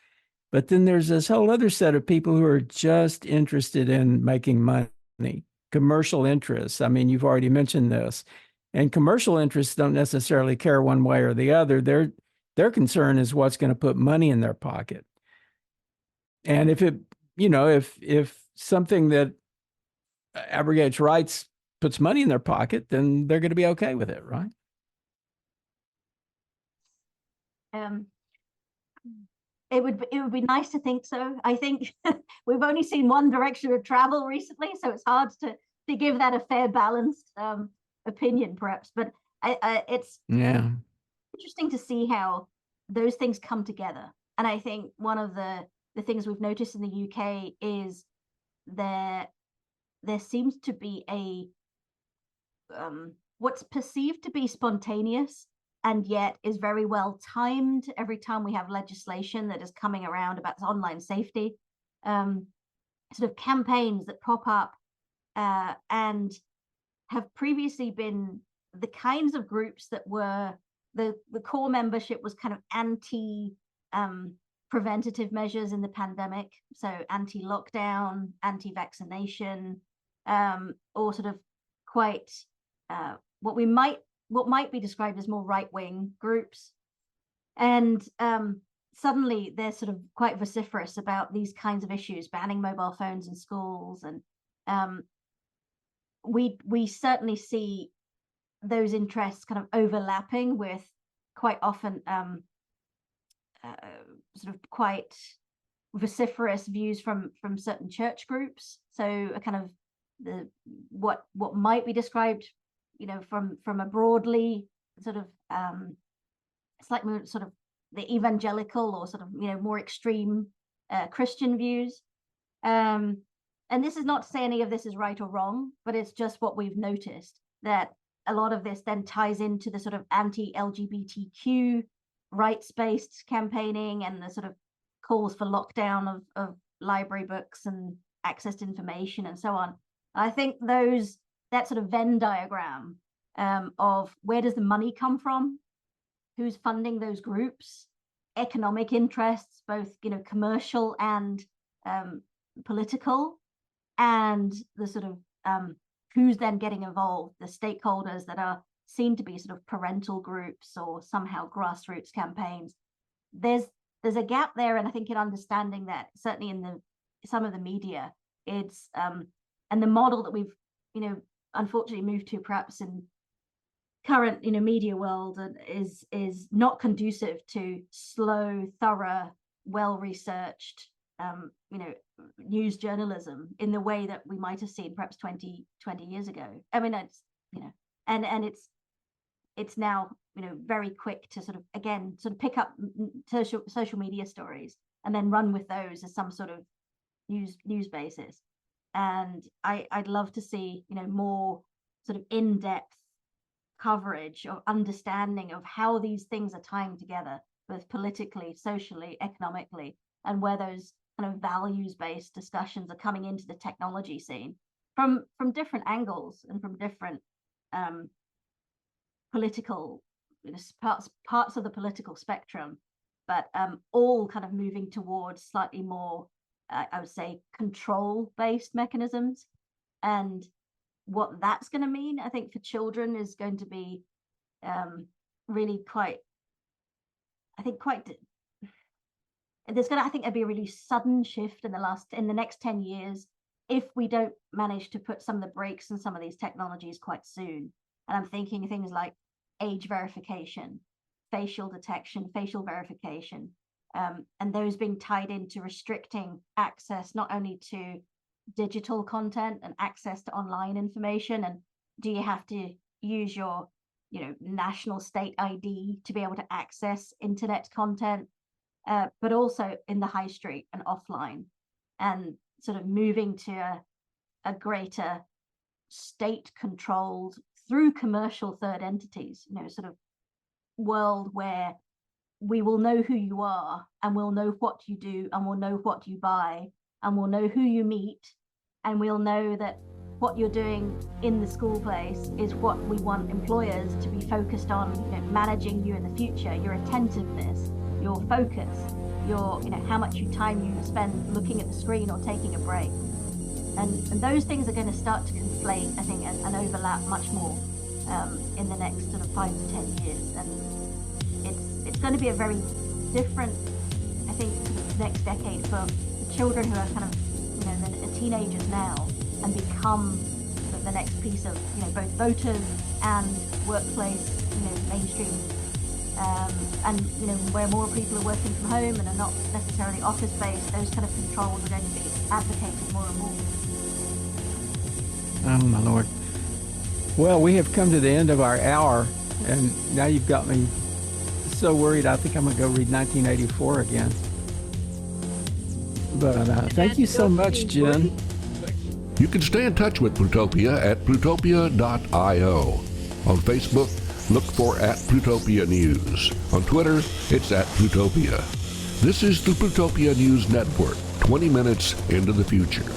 But then there's this whole other set of people who are just interested in making money, commercial interests. I mean, you've already mentioned this. And commercial interests don't necessarily care one way or the other. Their concern is what's going to put money in their pocket. And if something that abrogates rights puts money in their pocket, then they're going to be okay with it, right? It would be nice to think so. I think we've only seen one direction of travel recently, so it's hard to give that a fair, balanced opinion, perhaps. But it's interesting to see how those things come together. And I think one of the things we've noticed in the UK is there seems to be a what's perceived to be spontaneous and yet is very well timed every time we have legislation that is coming around about online safety, sort of campaigns that pop up and have previously been the kinds of groups that were the core membership was kind of anti preventative measures in the pandemic, so anti-lockdown, anti-vaccination, or sort of quite what might be described as more right-wing groups. And suddenly they're sort of quite vociferous about these kinds of issues, banning mobile phones in schools. And we certainly see those interests kind of overlapping with quite often sort of quite vociferous views from certain church groups. So a kind of what might be described, from a broadly sort of slightly sort of the evangelical or sort of more extreme Christian views. And this is not to say any of this is right or wrong, but it's just what we've noticed, that a lot of this then ties into the sort of anti-LGBTQ rights-based campaigning and the sort of calls for lockdown of library books and access to information and so on. I think that sort of Venn diagram of where does the money come from, who's funding those groups, economic interests, both commercial and political, and the sort of who's then getting involved, the stakeholders that are seen to be sort of parental groups or somehow grassroots campaigns. There's a gap there, and I think in understanding that, certainly in some of the media, it's and the model that we've unfortunately moved to perhaps in current media world is not conducive to slow, thorough, well-researched news journalism in the way that we might have seen perhaps 20 years ago. I mean, it's and it's now very quick to sort of pick up social media stories and then run with those as some sort of news basis. And I'd love to see more sort of in-depth coverage or understanding of how these things are tying together, both politically, socially, economically, and where those kind of values-based discussions are coming into the technology scene from different angles and from different political parts of the political spectrum, but all kind of moving towards slightly more I would say control-based mechanisms. And what that's going to mean, I think, for children is going to be really there's going to, I think, there'll be a really sudden shift in the next 10 years if we don't manage to put some of the brakes in some of these technologies quite soon. And I'm thinking things like age verification, facial detection, facial verification, and those being tied into restricting access not only to digital content and access to online information, and do you have to use your national state ID to be able to access internet content, but also in the high street and offline, and sort of moving to a greater state controlled through commercial third entities, sort of world where we will know who you are, and we'll know what you do, and we'll know what you buy, and we'll know who you meet, and we'll know that what you're doing in the school place is what we want employers to be focused on, managing you in the future, your attentiveness, your focus, your how much time you spend looking at the screen or taking a break. And those things are going to start to conflate, I think, and overlap much more in the next sort of 5 to 10 years. And it's going to be a very different, I think, sort of next decade for the children who are kind of, are teenagers now and become sort of the next piece of, both voters and workplace, mainstream, and, where more people are working from home and are not necessarily office-based, those kind of controls are going to be advocated more and more. Oh, my Lord. Well, we have come to the end of our hour, and now you've got me so worried. I think I'm going to go read 1984 again. But thank you so much, Jen. You can stay in touch with Plutopia at plutopia.io. On Facebook, look for @Plutopia News. On Twitter, it's @Plutopia. This is the Plutopia News Network, 20 minutes into the future.